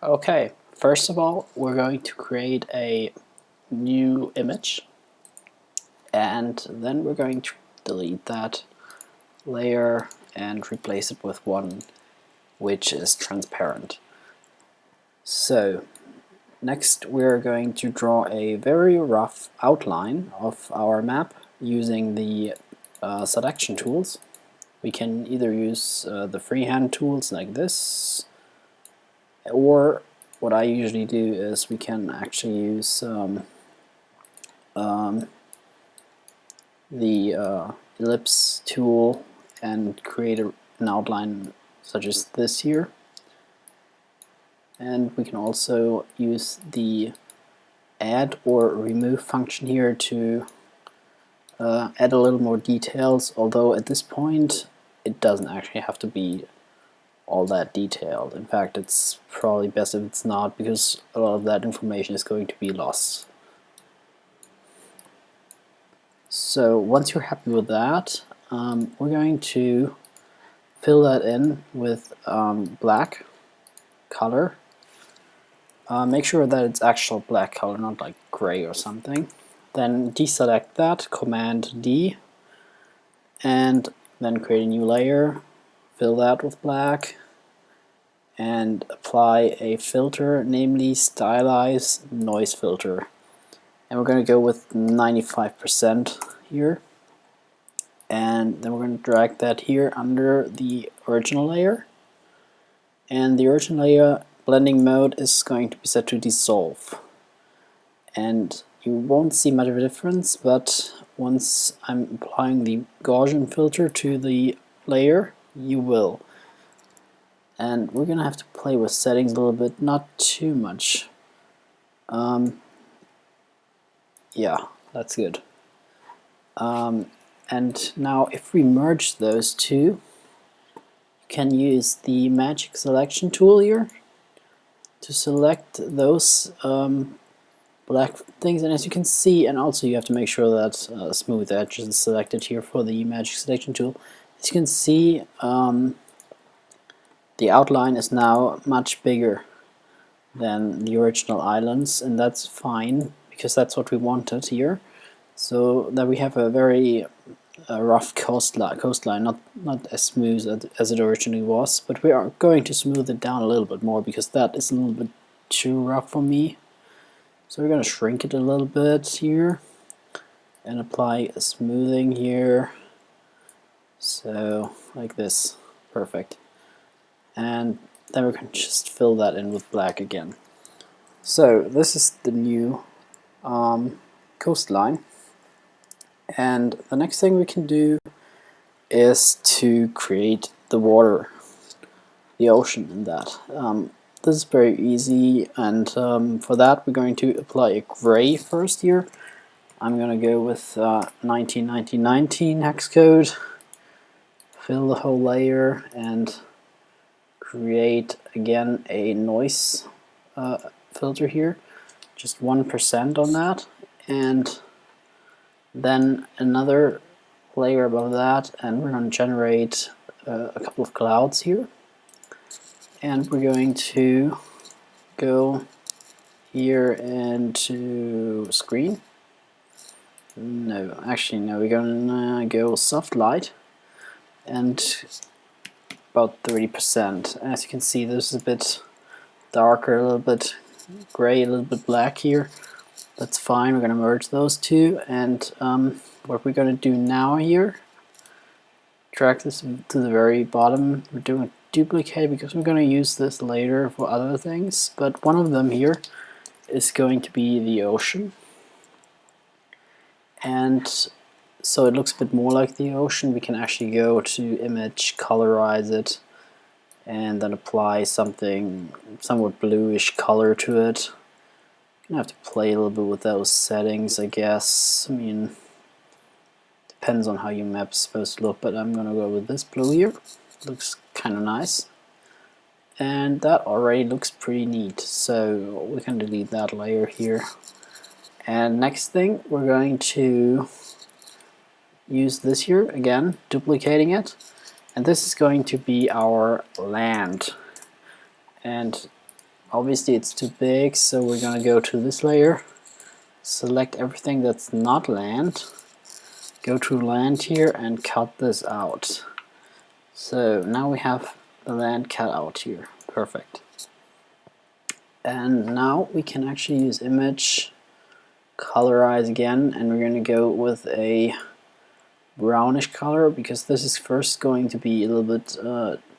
Okay, first of all, we're going to create a new image, and then we're going to delete that layer and replace it with one which is transparent. So next we're going to draw a very rough outline of our map using the selection tools. We can either use the freehand tools like this, or what I usually do is we can actually use the ellipse tool and create an outline such as this here. And we can also use the add or remove function here to add a little more details, although at this point it doesn't actually have to be all that detailed. In fact, it's probably best if it's not, because a lot of that information is going to be lost. So once you're happy with that, we're going to fill that in with black color. Make sure that it's actual black color, not like gray or something. Then deselect that, Command D, and then create a new layer, fill that with black, and apply a filter, namely Stylize Noise Filter. And we're going to go with 95% here. And then we're going to drag that here under the original layer. And the original layer blending mode is going to be set to dissolve. And you won't see much of a difference, but once I'm applying the Gaussian filter to the layer, you will. And we're going to have to play with settings a little bit, not too much. Yeah, that's good. And now if we merge those two, you can use the magic selection tool here to select those black things, and as you can see, and also you have to make sure that smooth edge is selected here for the magic selection tool. As you can see, the outline is now much bigger than the original islands, and that's fine because that's what we wanted here. So that we have a very rough coastline, not as smooth as it originally was, but we are going to smooth it down a little bit more because that is a little bit too rough for me. So we're going to shrink it a little bit here and apply a smoothing here. So like this, perfect. And then we're going to just fill that in with black again. So this is the new coastline. And the next thing we can do is to create the water, the ocean in that. This is very easy, and for that we're going to apply a gray first here. I'm going to go with 1919 hex code, fill the whole layer, and create again a noise filter here, just 1% on that, and then another layer above that, and we're going to generate a couple of clouds here. And we're going to go here into screen. No, actually no, we're gonna go soft light and about 30%. As you can see, this is a bit darker, a little bit gray, a little bit black here. That's fine, we're gonna merge those two, and what we're gonna do now here, drag this to the very bottom. We're doing a duplicate because we're going to use this later for other things, but one of them here is going to be the ocean, and so it looks a bit more like the ocean. We can actually go to image, colorize it, and then apply something somewhat bluish color to it. You're going to have to play a little bit with those settings, I guess. I mean, depends on how your map's supposed to look, but I'm going to go with this blue here. Looks kind of nice, and that already looks pretty neat, so we can delete that layer here. And next thing, we're going to use this here again, duplicating it, and this is going to be our land, and obviously it's too big, so we're gonna go to this layer, select everything that's not land, go to land here and cut this out. So now we have the land cut out here. Perfect. And now we can actually use image, colorize again, and we're going to go with a brownish color because this is first going to be a little bit,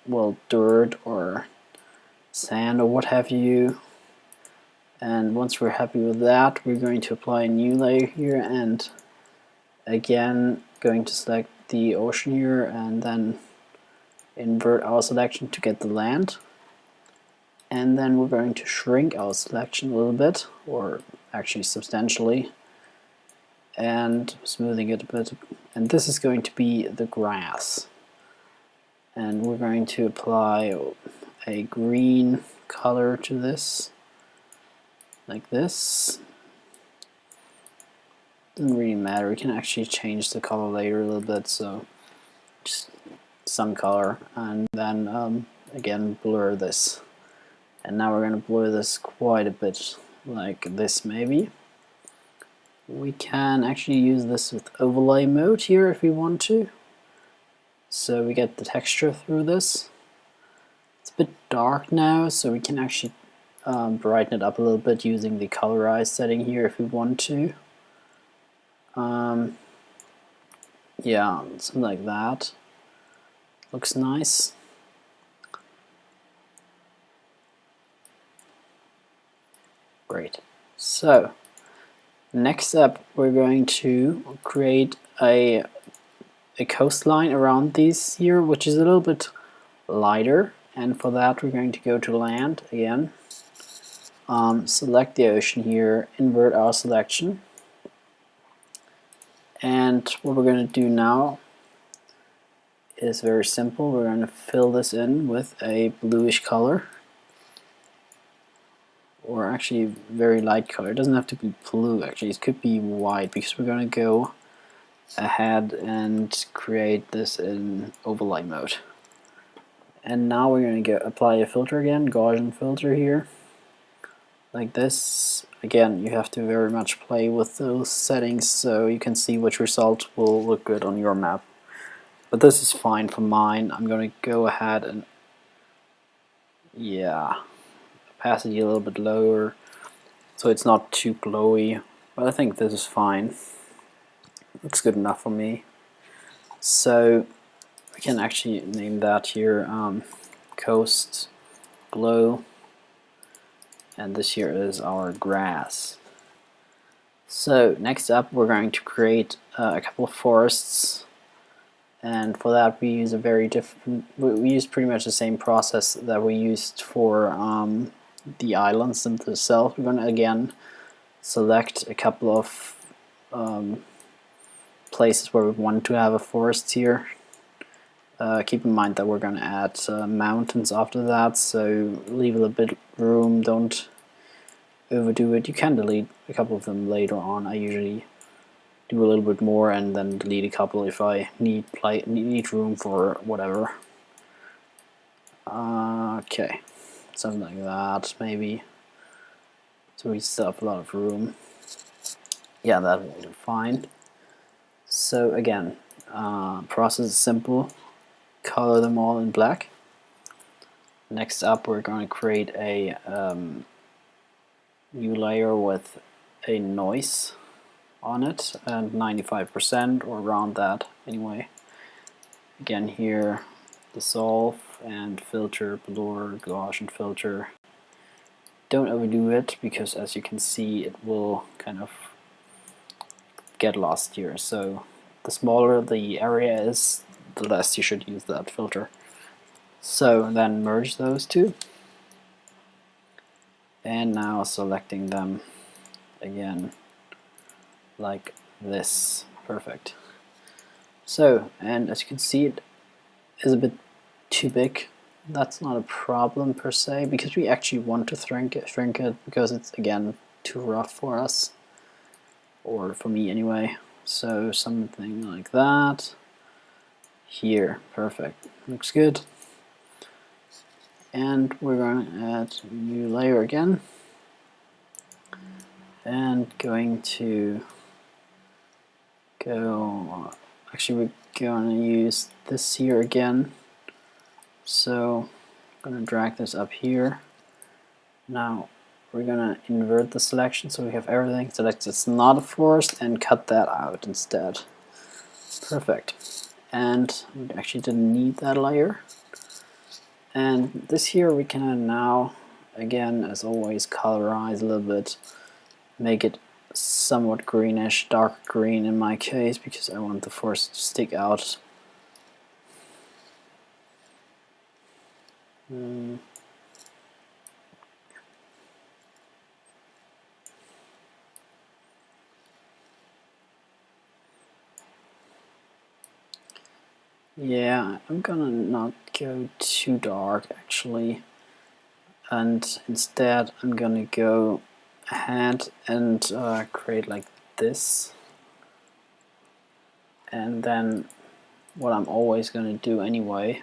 well, dirt or sand or what have you. And once we're happy with that, we're going to apply a new layer here, and again going to select the ocean here and then invert our selection to get the land. And then we're going to shrink our selection a little bit, or actually substantially, and smoothing it a bit. And this is going to be the grass. And we're going to apply a green color to this, like this. Doesn't really matter, we can actually change the color later a little bit, so just some color, and then again blur this. And now we're going to blur this quite a bit, like this maybe. We can actually use this with overlay mode here if we want to. So we get the texture through this. It's a bit dark now, so we can actually brighten it up a little bit using the colorize setting here if we want to. Yeah, something like that. Looks nice. Great. So next up we're going to create a coastline around these here, which is a little bit lighter, and for that we're going to go to land again, select the ocean here, invert our selection, and what we're going to do now is very simple. We're going to fill this in with a bluish color, or actually very light color. It doesn't have to be blue, actually it could be white, because we're going to go ahead and create this in overlay mode. And now we're going to apply a filter again, Gaussian filter here, like this. Again, you have to very much play with those settings so you can see which result will look good on your map. But this is fine for mine. I'm going to go ahead and, yeah, opacity a little bit lower so it's not too glowy, but I think this is fine. Looks good enough for me. So we can actually name that here coast glow, and this here is our grass. So next up we're going to create a couple of forests, and for that we use a very different, we use pretty much the same process that we used for the islands themselves. We're going to again select a couple of places where we want to have a forest here. Keep in mind that we're going to add mountains after that, so leave a little bit room, don't overdo it. You can delete a couple of them later on. I usually do a little bit more and then delete a couple if I need room for whatever. Okay, something like that maybe, so we still have a lot of room. Yeah, that will be fine. So again, process is simple. Color them all in black. Next up we're going to create a new layer with a noise on it, and 95% or around that anyway. Again here, dissolve and filter, blur, Gaussian filter. Don't overdo it because as you can see it will kind of get lost here, so the smaller the area is, the less you should use that filter. So then merge those two, and now selecting them again like this. Perfect. So, and as you can see it is a bit too big. That's not a problem per se, because we actually want to shrink it because it's again too rough for us, or for me anyway. So something like that. Here, perfect, looks good. and we're going to add a new layer again, and going to go, actually we're going to use this here again, so I'm going to drag this up here. Now we're going to invert the selection so we have everything selected. It's not a forest, and cut that out instead. Perfect. And we actually didn't need that layer. And this here we can now, again as always, colorize a little bit, make it somewhat greenish, dark green in my case, because I want the forest to stick out. Yeah, I'm gonna not go too dark actually, and instead I'm gonna go ahead and create like this, and then what I'm always gonna do anyway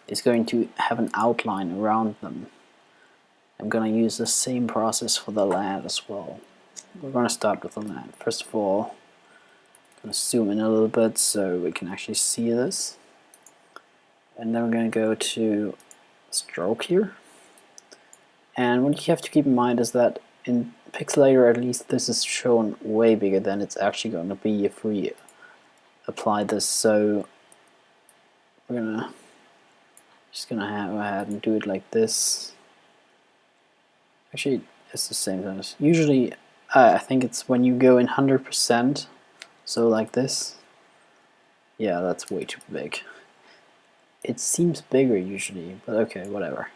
is going to have an outline around them. I'm gonna use the same process for the land as well. We're gonna start with the land. First of all, I'm gonna zoom in a little bit so we can actually see this. And then we're gonna go to stroke here. And what you have to keep in mind is that in Pixelator, at least, this is shown way bigger than it's actually going to be if we apply this. So we're just gonna go ahead and do it like this. Actually, it's the same thing. Usually, I think it's when you go in 100%, so like this. Yeah, that's way too big. It seems bigger usually, but okay, whatever.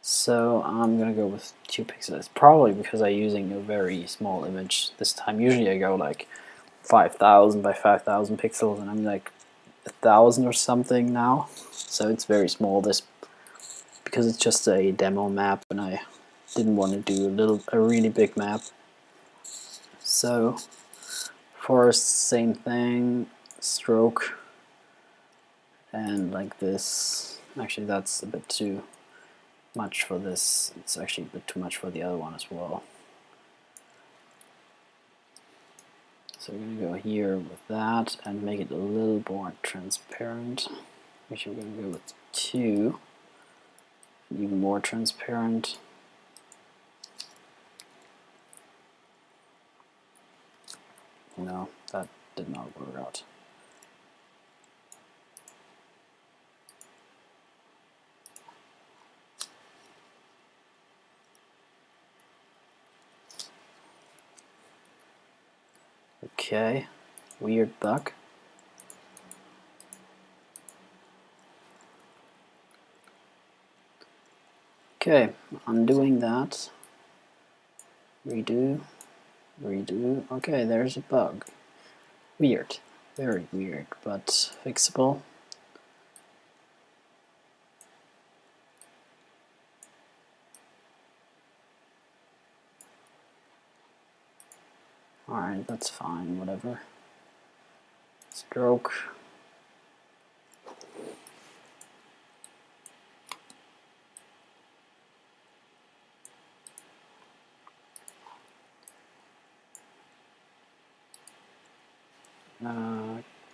So I'm gonna go with 2 pixels, probably because I'm using a very small image this time. Usually I go like 5,000 by 5,000 pixels, and I'm like 1,000 or something now. So it's very small, this, because it's just a demo map, and I didn't want to do a really big map. So forest, same thing, stroke, and like this. Actually, that's a bit too much for this. It's actually a bit too much for the other one as well. So we're going to go here with that and make it a little more transparent. Actually, we're going to go with 2, even more transparent. No, that did not work out. Okay, weird bug. Okay, undoing that. Redo, redo. Okay, there's a bug. Weird, very weird, but fixable. Alright, that's fine, whatever. Stroke.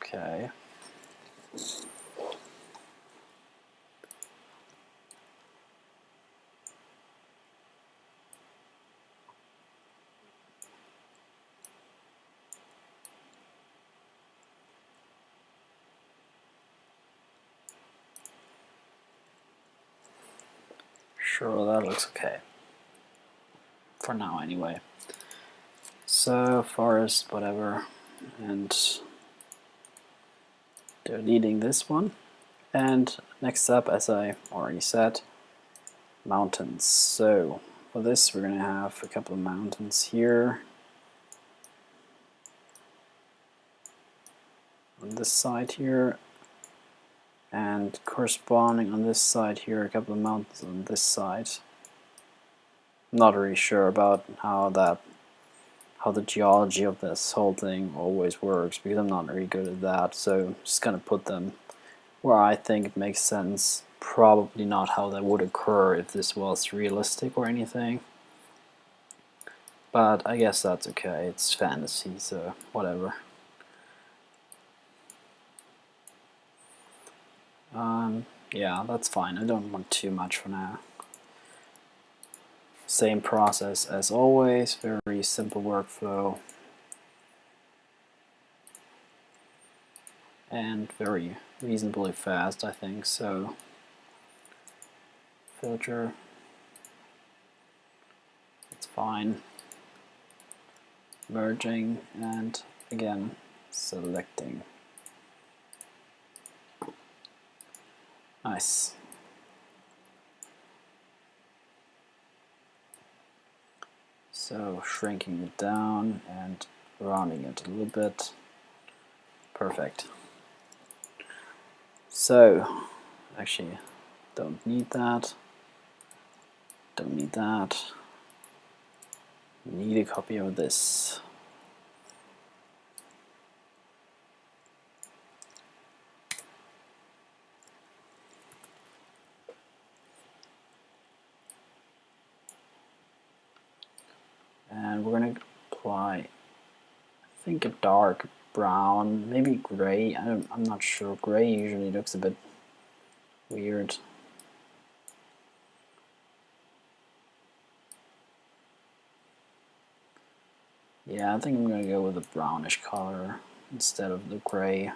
Okay. Sure, that looks okay. For now, anyway. So, forest, whatever, and deleting this one. And next up, as I already said, mountains. So, for this, we're going to have a couple of mountains here. On this side here, and corresponding on this side here, a couple of mountains on this side. I'm not really sure about how the geology of this whole thing always works, because I'm not really good at that, so I'm just gonna put them where I think it makes sense. Probably not how that would occur if this was realistic or anything. But I guess that's okay, it's fantasy, so whatever. Yeah, that's fine, I don't want too much for now. Same process as always, very simple workflow. And very reasonably fast, I think, so filter, it's fine. Merging, and again, selecting. Nice. So shrinking it down and rounding it a little bit. Perfect. So, actually, don't need that. Don't need that. Need a copy of this. And we're going to apply, I think, a dark brown, maybe gray. I'm not sure. Gray usually looks a bit weird. Yeah, I think I'm going to go with a brownish color instead of the gray.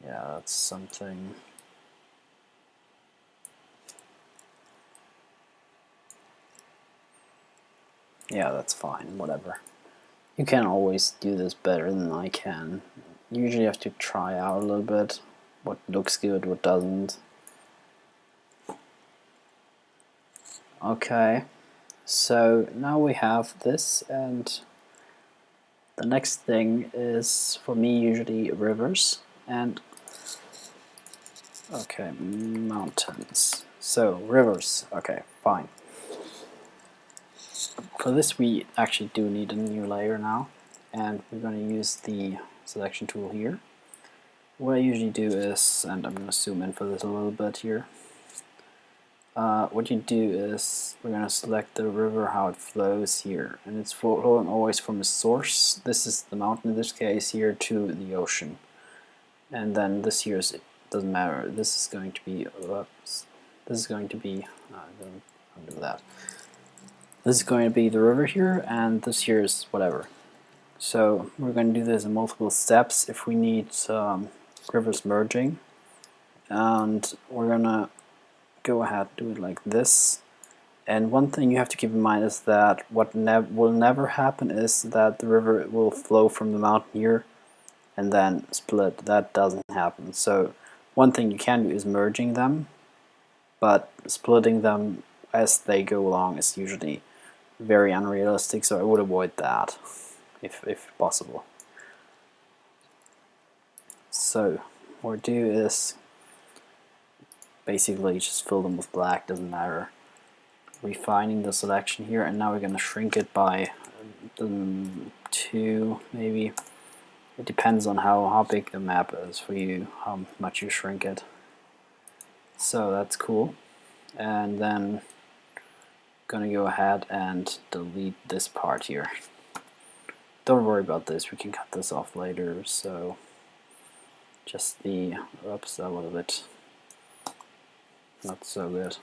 Yeah, that's something. Yeah, that's fine, whatever. You can always do this better than I can. You usually have to try out a little bit what looks good, what doesn't. Okay, so now we have this, and the next thing is, for me, usually rivers, and okay, mountains. So, rivers, okay, fine. For this we actually do need a new layer now, and we're going to use the selection tool here. What I usually do is, and I'm going to zoom in for this a little bit here, what you do is we're going to select the river, how it flows here, and it's flowing always from a source. This is the mountain in this case here to the ocean, and then this here is, it doesn't matter, this is going to be, oops, this is going to be, don't undo that. This is going to be the river here, and this here is whatever. So we're going to do this in multiple steps if we need rivers merging, and we're going to go ahead and do it like this. And one thing you have to keep in mind is that what will never happen is that the river will flow from the mountain here and then split. That doesn't happen. So one thing you can do is merging them, but splitting them as they go along is usually very unrealistic, so I would avoid that if possible. So what we do is basically just fill them with black, doesn't matter. Refining the selection here, and now we're going to shrink it by 2 maybe. It depends on how big the map is for you, how much you shrink it. So that's cool. And then going to go ahead and delete this part here. Don't worry about this, we can cut this off later. So just the, oops, that was a bit not so good.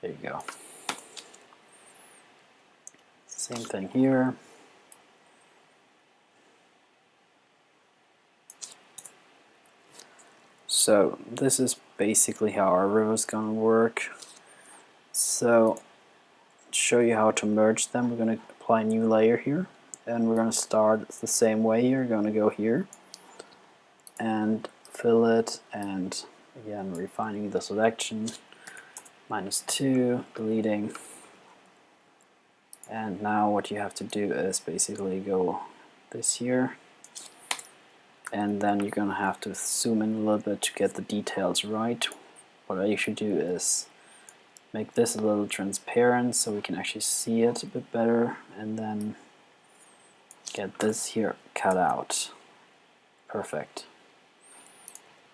There you go. Same thing here. So this is basically how our river is going to work. So to show you how to merge them, we're going to apply a new layer here, and we're going to start the same way here. We're going to go here and fill it, and again refining the selection, -2, deleting. And now what you have to do is basically go this here, and then you're going to have to zoom in a little bit to get the details right. what I usually do is make this a little transparent so we can actually see it a bit better, and then get this here cut out. Perfect.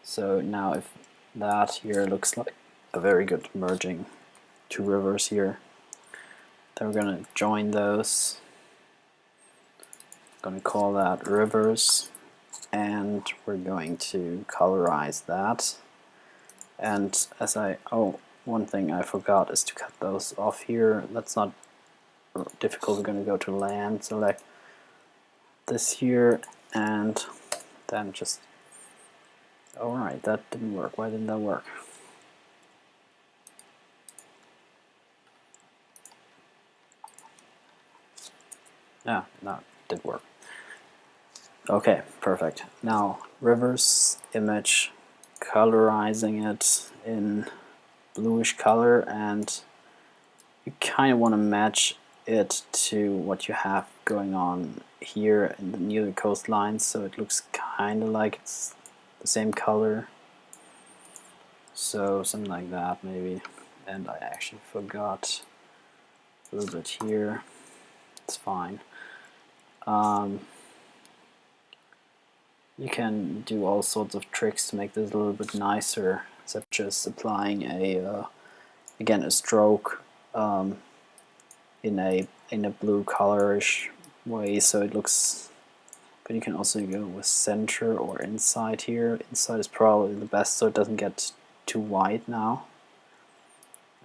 So now if that here looks like a very good merging two rivers here, then we're going to join those. I'm going to call that rivers, and we're going to colorize that. And as one thing I forgot is to cut those off here. That's not difficult. We're going to go to land, select this here, and then just, alright, that didn't work. Why didn't that work? Yeah, no, it did work. Okay, perfect. Now, rivers, image, colorizing it in bluish color, and you kind of want to match it to what you have going on here in the near coastline, so it looks kind of like it's the same color. So something like that maybe. And I actually forgot a little bit here. It's fine. You can do all sorts of tricks to make this a little bit nicer, such as applying again a stroke in a blue colorish way, so it looks. But you can also go with center or inside here. Inside is probably the best, so it doesn't get too white now.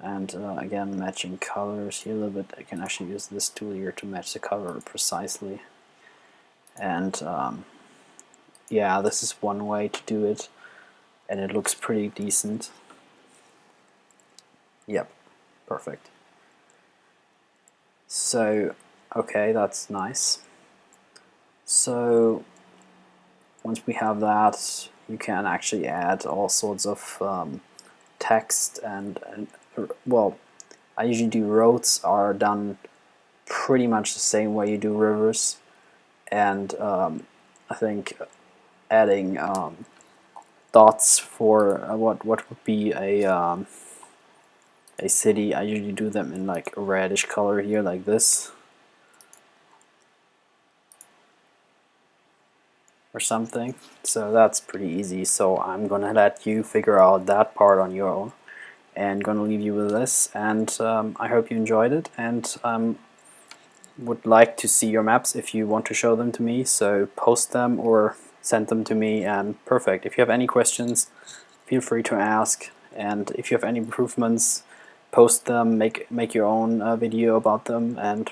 And again, matching colors here a little bit. I can actually use this tool here to match the color precisely. And yeah, this is one way to do it, and it looks pretty decent. Yep, perfect. So, okay, that's nice. So, once we have that, you can actually add all sorts of text and well, I usually do roads are done pretty much the same way you do rivers, and I think adding dots for what would be a city, I usually do them in like a reddish color here, like this, or something. So that's pretty easy. So I'm gonna let you figure out that part on your own, and gonna leave you with this. And I hope you enjoyed it, and would like to see your maps if you want to show them to me. So post them or send them to me, and perfect. If you have any questions, feel free to ask, and if you have any improvements, post them, make your own video about them, and